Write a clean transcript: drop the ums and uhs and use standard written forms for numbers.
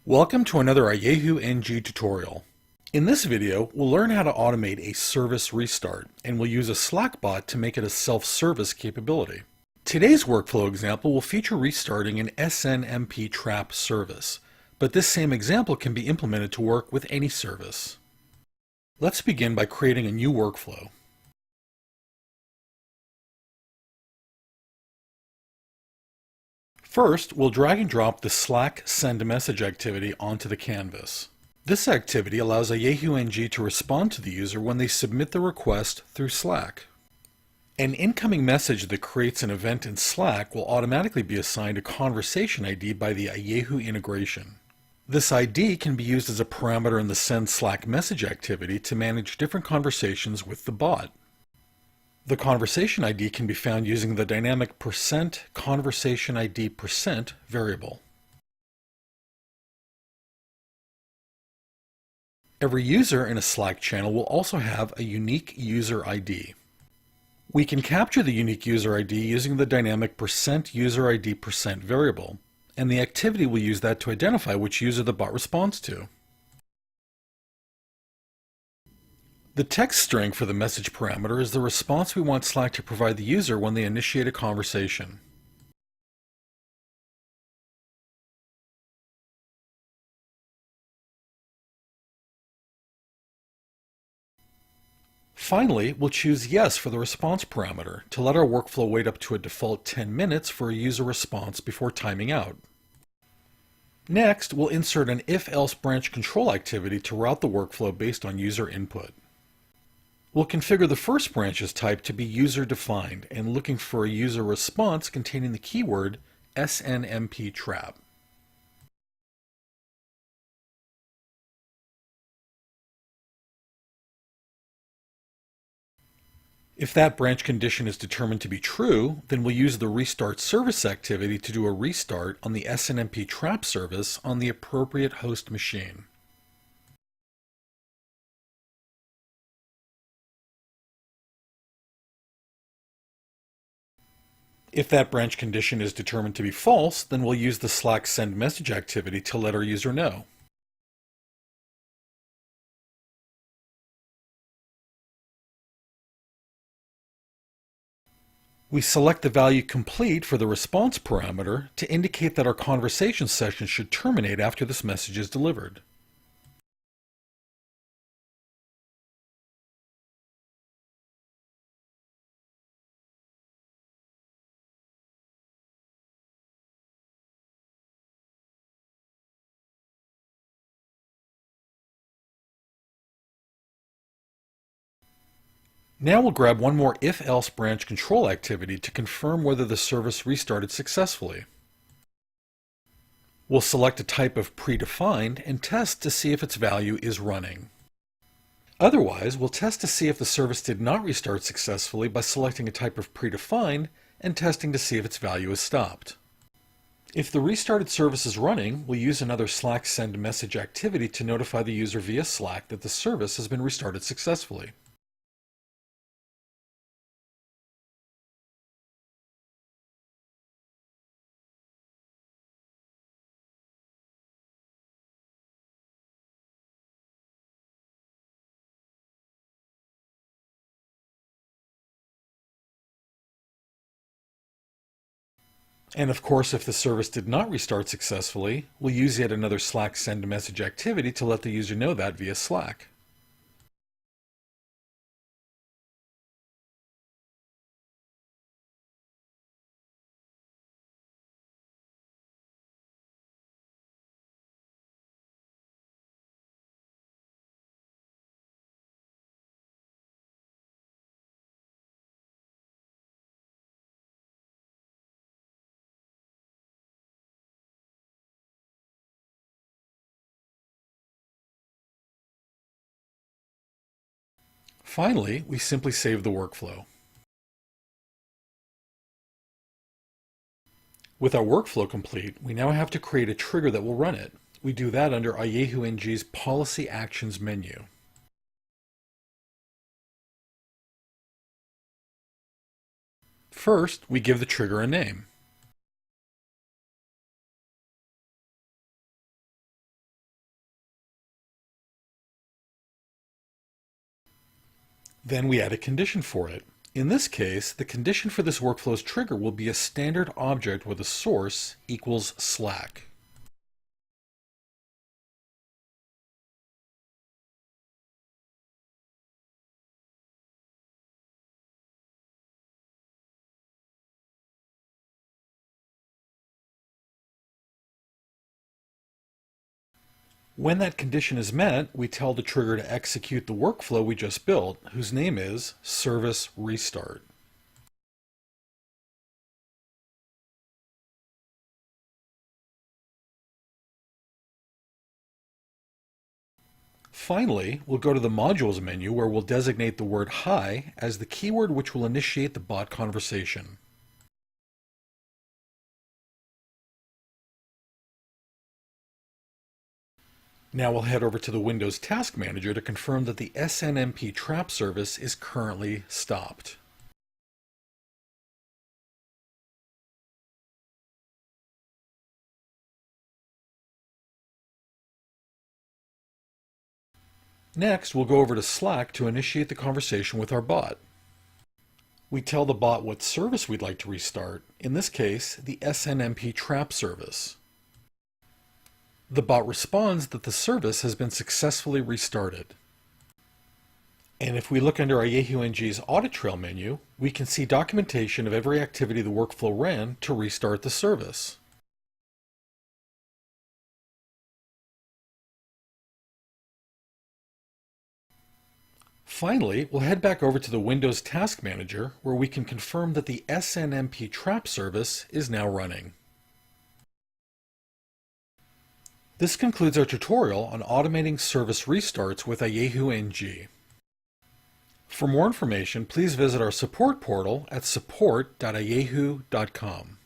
Welcome to another Ayehu NG tutorial. In this video, we'll learn how to automate a service restart, and we'll use a Slack bot to make it a self-service capability. Today's workflow example will feature restarting an SNMP trap service, but this same example can be implemented to work with any service. Let's begin by creating a new workflow. First, we'll drag and drop the Slack send message activity onto the canvas. This activity allows Ayehu NG to respond to the user when they submit the request through Slack. An incoming message that creates an event in Slack will automatically be assigned a conversation ID by the Ayehu integration. This ID can be used as a parameter in the send Slack message activity to manage different conversations with the bot. The conversation ID can be found using the dynamic %conversation ID % variable. Every user in a Slack channel will also have a unique user ID. We can capture the unique user ID using the dynamic %user ID % variable, and the activity will use that to identify which user the bot responds to. The text string for the message parameter is the response we want Slack to provide the user when they initiate a conversation. Finally, we'll choose Yes for the response parameter to let our workflow wait up to a default 10 minutes for a user response before timing out. Next, we'll insert an if-else branch control activity to route the workflow based on user input. We'll configure the first branch's type to be user-defined and looking for a user response containing the keyword SNMP trap. If that branch condition is determined to be true, then we'll use the restart service activity to do a restart on the SNMP trap service on the appropriate host machine. If that branch condition is determined to be false, then we'll use the Slack send message activity to let our user know. We select the value complete for the response parameter to indicate that our conversation session should terminate after this message is delivered. Now we'll grab one more if-else branch control activity to confirm whether the service restarted successfully. We'll select a type of predefined and test to see if its value is running. Otherwise, we'll test to see if the service did not restart successfully by selecting a type of predefined and testing to see if its value is stopped. If the restarted service is running, we'll use another Slack send message activity to notify the user via Slack that the service has been restarted successfully. And of course, if the service did not restart successfully, we'll use yet another Slack send message activity to let the user know that via Slack. Finally, we simply save the workflow. With our workflow complete, we now have to create a trigger that will run it. We do that under Ayehu NG's Policy Actions menu. First, we give the trigger a name. Then we add a condition for it. In this case, the condition for this workflow's trigger will be a standard object with a source equals Slack. When that condition is met, we tell the trigger to execute the workflow we just built, whose name is service restart. Finally, we'll go to the Modules menu where we'll designate the word hi as the keyword which will initiate the bot conversation. Now we'll head over to the Windows Task Manager to confirm that the SNMP trap service is currently stopped. Next, we'll go over to Slack to initiate the conversation with our bot. We tell the bot what service we'd like to restart, in this case, the SNMP trap service. The bot responds that the service has been successfully restarted. And if we look under Ayehu NG's audit trail menu, we can see documentation of every activity the workflow ran to restart the service. Finally, we'll head back over to the Windows Task Manager where we can confirm that the SNMP trap service is now running. This concludes our tutorial on automating service restarts with Ayehu NG. For more information, please visit our support portal at support.ayehu.com.